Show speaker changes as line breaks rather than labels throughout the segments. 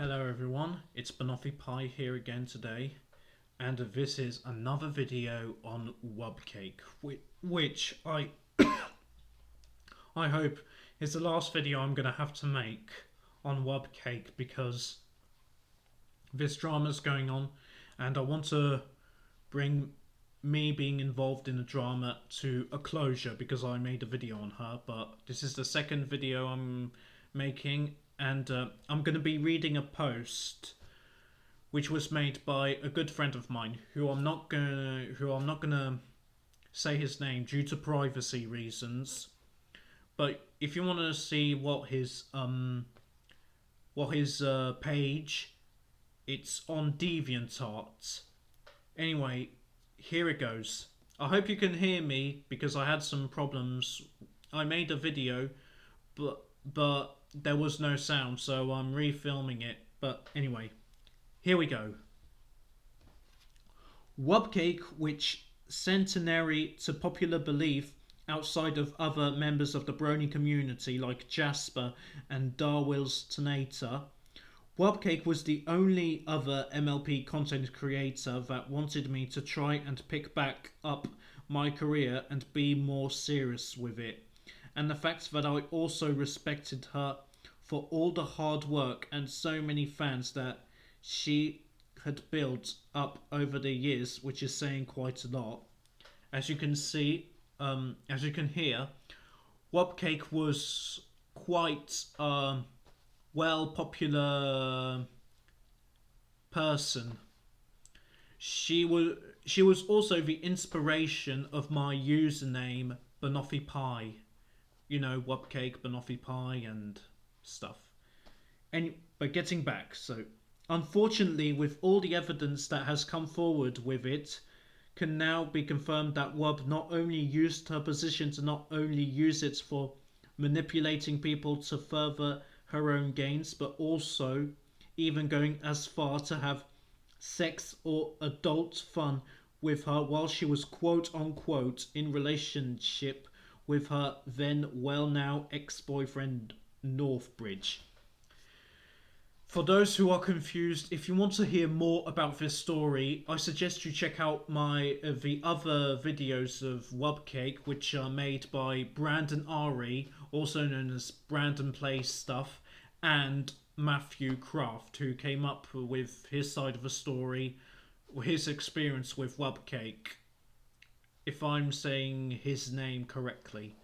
Hello everyone, it's Banoffee Pie here again today, and this is another video on Wubcake, which I hope is the last video I'm gonna have to make on Wubcake because this drama's going on, and I want to bring me being involved in the drama to a closure because I made a video on her, but this is the second video I'm making, and I'm going to be reading a post which was made by a good friend of mine who I'm not gonna say his name due to privacy reasons. But if you want to see what his page, it's on DeviantArt. Anyway, here it goes. I hope you can hear me because I had some problems. I made a video, but there was no sound, so I'm refilming it. But anyway, here we go. Wubcake, which centenary to popular belief outside of other members of the Brony community like Jasper and Darwill's Tonator, Wubcake was the only other MLP content creator that wanted me to try and pick back up my career and be more serious with it. And the fact that I also respected her for all the hard work and so many fans that she had built up over the years, which is saying quite a lot. As you can see, as you can hear, Wubcake was quite popular person. She was also the inspiration of my username Banoffee Pie. You know, Wubcake, Banoffee Pie and stuff. But getting back, so unfortunately, with all the evidence that has come forward with it, can now be confirmed that Wub not only used her position to not only use it for manipulating people to further her own gains, but also even going as far to have sex or adult fun with her while she was quote unquote in relationship with her then well now ex-boyfriend Northbridge. For those who are confused, if you want to hear more about this story, I suggest you check out the other videos of Wubcake, which are made by Brandon Ari, also known as Brandon Plays Stuff, and Matthew Craft, who came up with his side of the story, his experience with Wubcake, if I'm saying his name correctly.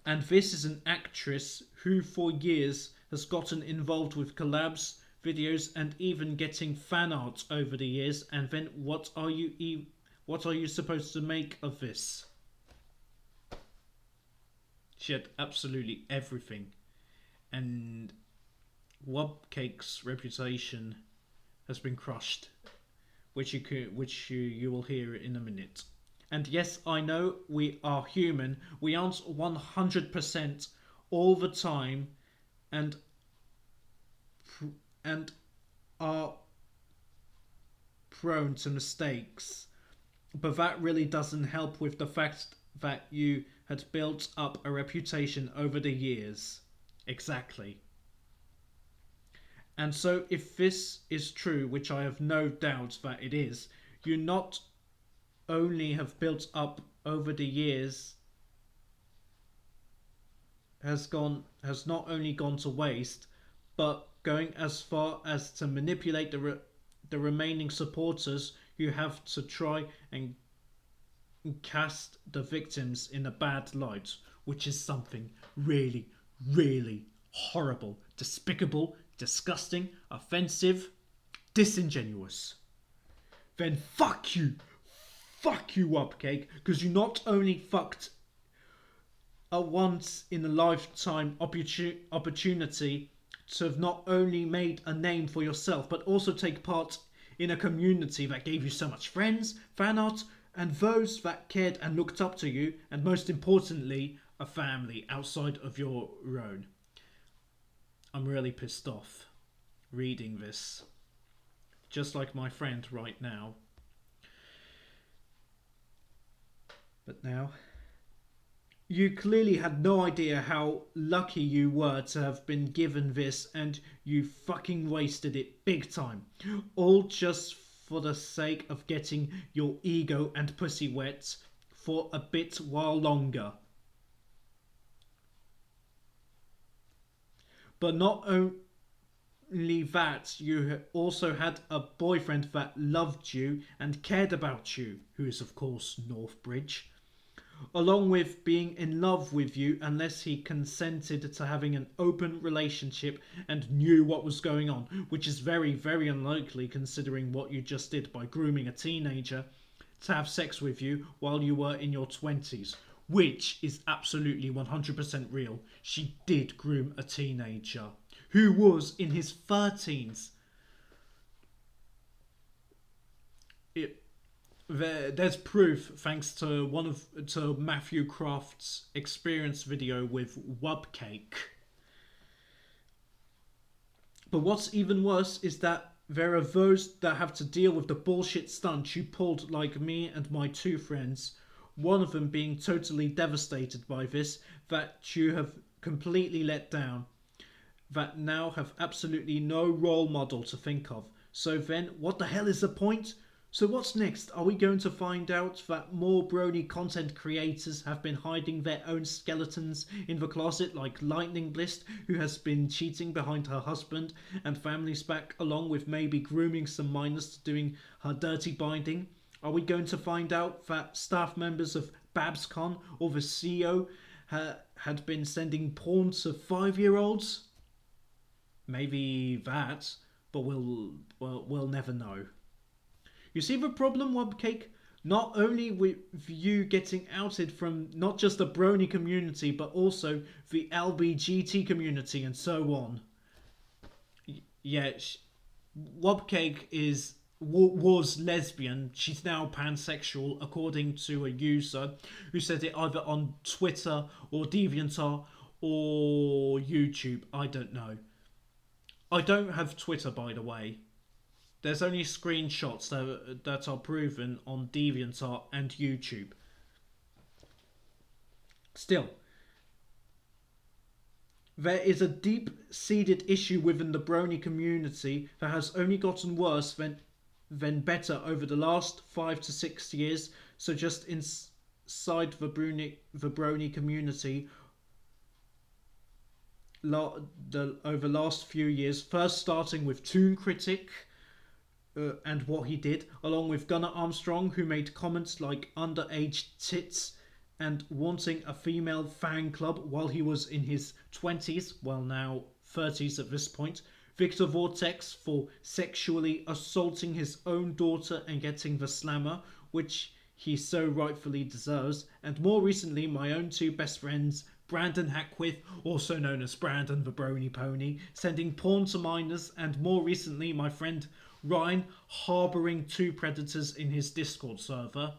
And this is an actress who for years has gotten involved with collabs, videos, and even getting fan art over the years. And then what are you supposed to make of this? She had absolutely everything, and Wubcake's reputation has been crushed, which you will hear in a minute. And yes, I know we are human. We aren't 100% all the time, and are prone to mistakes. But that really doesn't help with the fact that you had built up a reputation over the years. Exactly. And so if this is true, which I have no doubt that it is, you not only have built up over the years has not only gone to waste, but going as far as to manipulate the remaining supporters who have to try and cast the victims in a bad light, which is something really, really horrible, despicable, disgusting, offensive, disingenuous. Then fuck you, Wubcake, because you not only fucked a once in a lifetime opportunity to have not only made a name for yourself, but also take part in a community that gave you so much friends, fan art, and those that cared and looked up to you, and most importantly, a family outside of your own. I'm really pissed off reading this, just like my friend right now. But now, You clearly had no idea how lucky you were to have been given this, and you fucking wasted it big time. All just for the sake of getting your ego and pussy wet for a bit while longer. But not only that, you also had a boyfriend that loved you and cared about you, who is, of course, Northbridge, along with being in love with you unless he consented to having an open relationship and knew what was going on, which is very, very unlikely considering what you just did by grooming a teenager to have sex with you while you were in your 20s, which is absolutely 100% real. She did groom a teenager who was in his 13s. It, there's proof thanks to Matthew Croft's experience video with Wubcake. But what's even worse is that there are those that have to deal with the bullshit stunt you pulled, like me and my two friends. One of them being totally devastated by this, that you have completely let down, that now have absolutely no role model to think of. So then, what the hell is the point? So what's next? Are we going to find out that more brony content creators have been hiding their own skeletons in the closet, like Lightning Bliss, who has been cheating behind her husband and family's back, along with maybe grooming some minors to doing her dirty binding? Are we going to find out that staff members of BabsCon or the CEO had been sending porn to 5-year-olds? Maybe that, but we'll never know. You see the problem, Wubcake? Not only with you getting outed from not just the brony community, but also the LBGT community and so on. Yeah, Wubcake was lesbian. She's now pansexual, according to a user who said it either on Twitter or DeviantArt or YouTube. I don't know. I don't have Twitter, by the way. There's only screenshots that are proven on DeviantArt and YouTube. Still, there is a deep-seated issue within the brony community that has only gotten worse than better over the last 5 to 6 years. So just inside the brony community, over the last few years, first starting with Toon Critic, and what he did, along with Gunnar Armstrong, who made comments like underage tits and wanting a female fan club while he was in his 20s, well now 30s at this point. Victor Vortex for sexually assaulting his own daughter and getting the slammer, which he so rightfully deserves. And more recently, my own two best friends, Brandon Hackwith, also known as Brandon the Brony Pony, sending porn to minors, and more recently my friend Ryan harbouring 2 predators in his Discord server.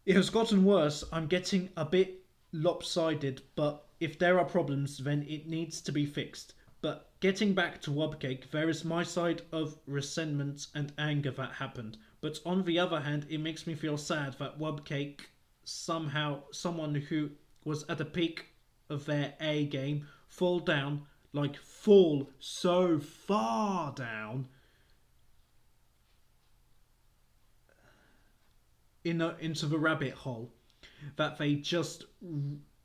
It has gotten worse. I'm getting a bit lopsided, but if there are problems, then it needs to be fixed. But getting back to Wubcake, there is my side of resentment and anger that happened. But on the other hand, it makes me feel sad that Wubcake, someone who was at the peak of their A game, fall so far down into the rabbit hole that they just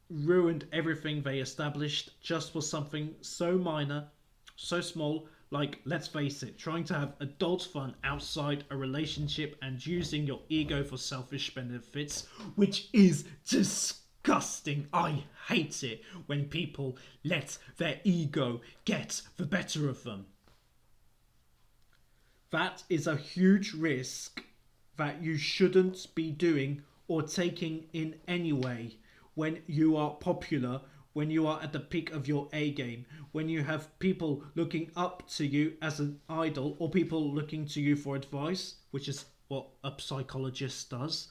ruined everything they established just for something so minor, so small, like, let's face it, trying to have adult fun outside a relationship and using your ego for selfish benefits, which is disgusting. I hate it when people let their ego get the better of them. That is a huge risk that you shouldn't be doing or taking in any way when you are popular, when you are at the peak of your A game, when you have people looking up to you as an idol or people looking to you for advice, which is what a psychologist does,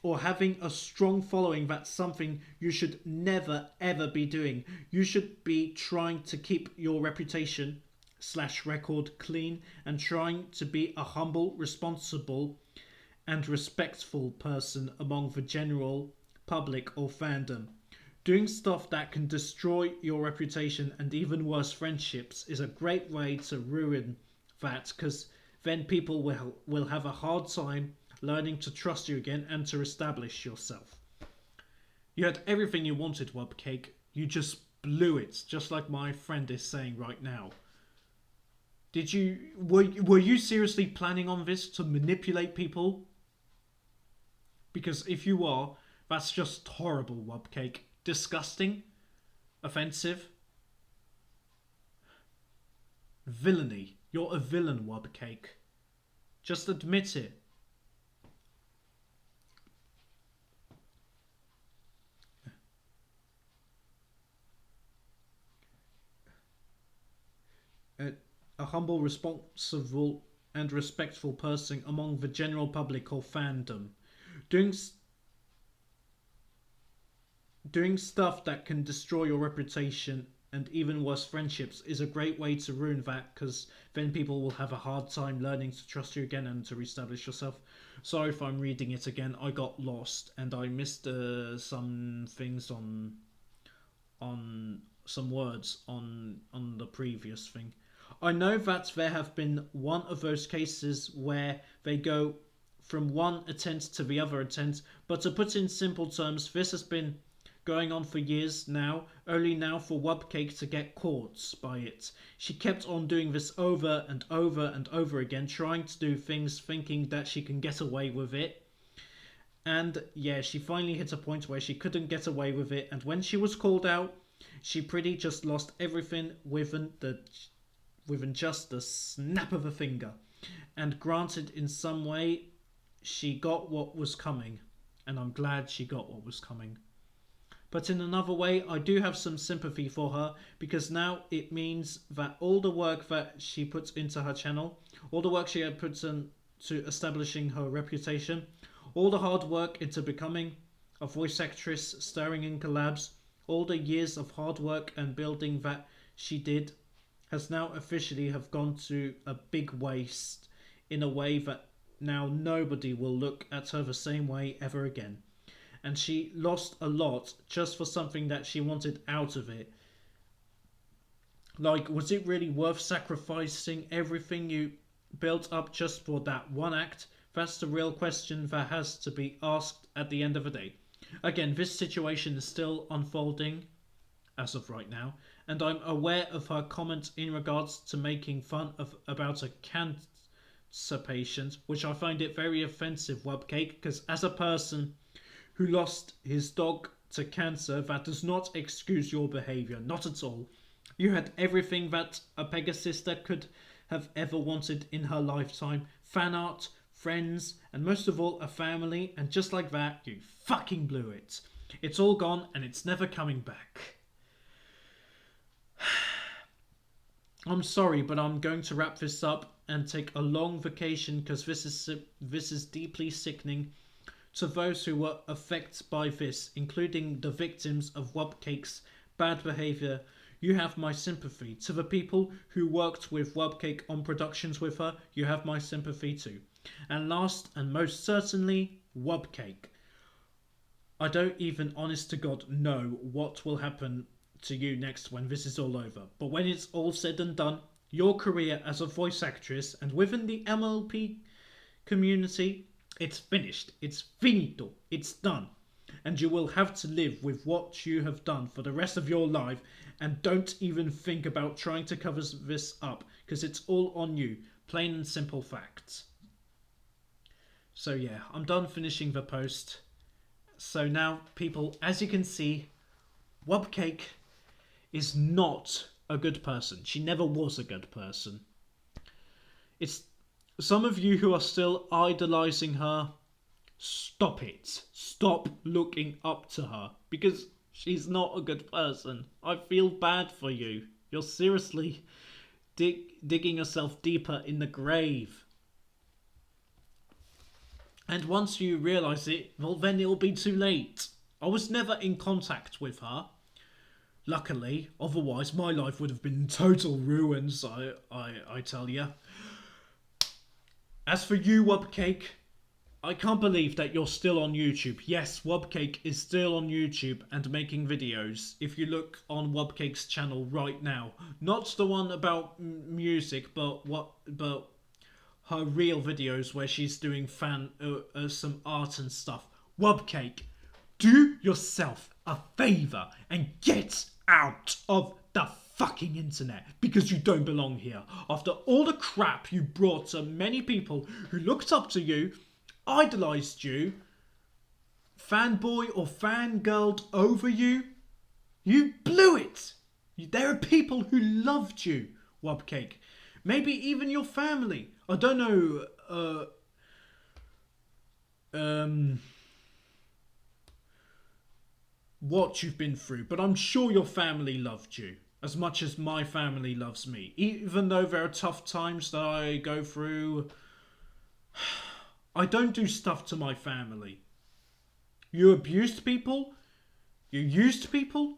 or having a strong following. That's something you should never ever be doing. You should be trying to keep your reputation / record clean and trying to be a humble, responsible and respectful person among the general public or fandom. Doing stuff that can destroy your reputation and even worse friendships is a great way to ruin that, because then people will have a hard time learning to trust you again and to establish yourself. You had everything you wanted, Wubcake. You just blew it, just like my friend is saying right now. Were you seriously planning on this to manipulate people? Because if you are, that's just horrible, Wubcake. Disgusting. Offensive. Villainy. You're a villain, Wubcake. Just admit it. A humble, responsible, and respectful person among the general public or fandom. Doing stuff that can destroy your reputation and even worse friendships is a great way to ruin that, because then people will have a hard time learning to trust you again and to reestablish yourself. Sorry if I'm reading it again. I got lost and I missed some things on some words on the previous thing. I know that there have been one of those cases where they go from one attempt to the other attempt, but to put in simple terms, this has been going on for years now, only now for Wubcake to get caught by it. She kept on doing this over and over and over again, trying to do things thinking that she can get away with it. And yeah, she finally hit a point where she couldn't get away with it, and when she was called out, she pretty just lost everything within just the snap of a finger. And granted, in some way, she got what was coming, and I'm glad she got what was coming. But in another way, I do have some sympathy for her, because now it means that all the work that she puts into her channel, all the work she had put into establishing her reputation, all the hard work into becoming a voice actress starring in collabs, all the years of hard work and building that she did, has now officially have gone to a big waste, in a way that now nobody will look at her the same way ever again. And she lost a lot just for something that she wanted out of it. Like, was it really worth sacrificing everything you built up just for that one act? That's the real question that has to be asked at the end of the day. Again, this situation is still unfolding as of right now, and I'm aware of her comment in regards to making fun about a cancer patient, which I find it very offensive, Wubcake, because as a person who lost his dog to cancer, that does not excuse your behaviour, not at all. You had everything that a Pegasister could have ever wanted in her lifetime: fan art, friends, and most of all, a family, and just like that, you fucking blew it. It's all gone, and it's never coming back. I'm sorry, but I'm going to wrap this up and take a long vacation, because this is deeply sickening to those who were affected by this, including the victims of Wubcake's bad behaviour. You have my sympathy. To the people who worked with Wubcake on productions with her, you have my sympathy too. And last and most certainly, Wubcake. I don't even, honest to God, know what will happen to you next when this is all over. But when it's all said and done, your career as a voice actress and within the MLP community, it's finished. It's finito. It's done. And you will have to live with what you have done for the rest of your life, and don't even think about trying to cover this up, because it's all on you. Plain and simple facts. So yeah, I'm done finishing the post. So now, people, as you can see, Wubcake is not a good person. She never was a good person. It's some of you who are still idolizing her. Stop it. Stop looking up to her, because she's not a good person. I feel bad for you. You're seriously digging yourself deeper in the grave. And once you realise it, well, then it'll be too late. I was never in contact with her, luckily. Otherwise, my life would have been total ruins, I tell you. As for you, Wubcake, I can't believe that you're still on YouTube. Yes, Wubcake is still on YouTube and making videos. If you look on Wubcake's channel right now, not the one about music, but her real videos where she's doing some art and stuff. Wubcake, do yourself a favour and get out of the fucking internet, because you don't belong here. After all the crap you brought to many people who looked up to you, idolised you, fanboy or fangirled over you, you blew it. There are people who loved you, Wubcake. Maybe even your family. I don't know. What you've been through, but I'm sure your family loved you as much as my family loves me. Even though there are tough times that I go through, I don't do stuff to my family. You abused people, you used people,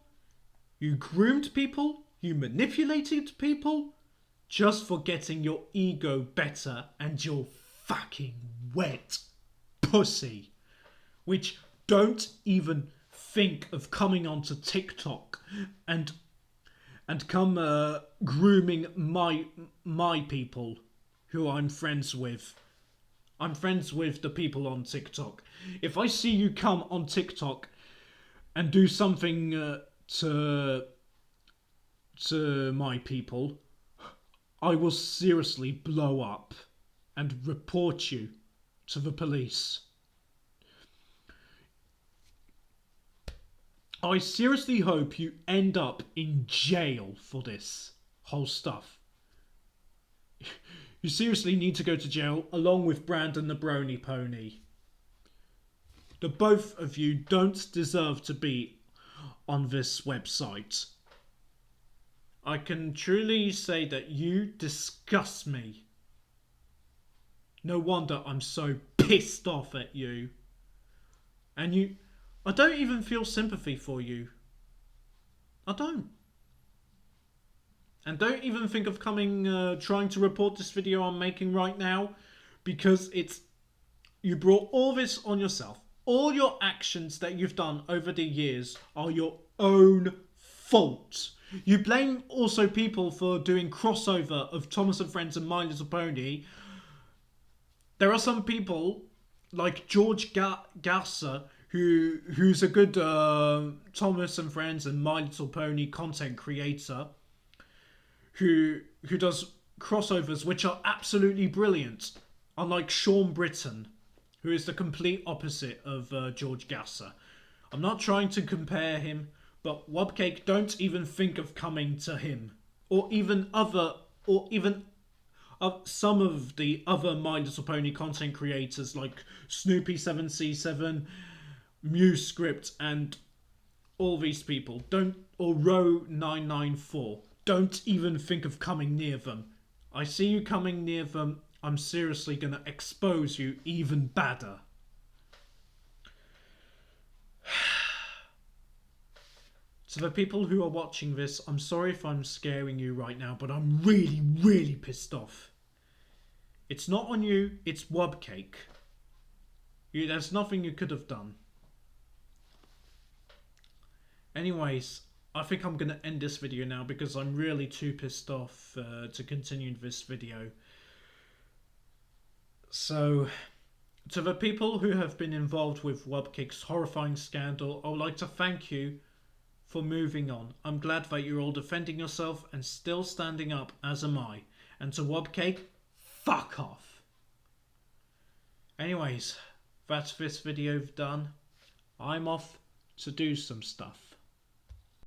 you groomed people, you manipulated people, just for getting your ego better and your fucking wet pussy. Which don't even think of coming onto TikTok and come grooming my people who I'm friends with. I'm friends with the people on TikTok. If I see you come on TikTok and do something to my people, I will seriously blow up and report you to the police. I seriously hope you end up in jail for this whole stuff. You seriously need to go to jail along with Brandon the Brony Pony. The both of you don't deserve to be on this website. I can truly say that you disgust me. No wonder I'm so pissed off at you. And I don't even feel sympathy for you. I don't. And don't even think of trying to report this video I'm making right now, because you brought all this on yourself. All your actions that you've done over the years are your own fault. You blame also people for doing crossover of Thomas and Friends and My Little Pony. There are some people like George Gasser who's a good Thomas and Friends and My Little Pony content creator who does crossovers which are absolutely brilliant, unlike Sean Britton, who is the complete opposite of George Gasser. I'm not trying to compare him, but Wubcake, don't even think of coming to him, or even some of the other My Little Pony content creators like Snoopy7C7, MuseScript, and all these people. Or Row994. Don't even think of coming near them. I see you coming near them, I'm seriously gonna expose you even badder. To the people who are watching this, I'm sorry if I'm scaring you right now, but I'm really, really pissed off. It's not on you, it's Wubcake. There's nothing you could have done. Anyways, I think I'm going to end this video now because I'm really too pissed off to continue this video. So, to the people who have been involved with Wubcake's horrifying scandal, I would like to thank you for moving on. I'm glad that you're all defending yourself and still standing up, as am I. And to Wubcake, fuck off. Anyways, that's this video done. I'm off to do some stuff.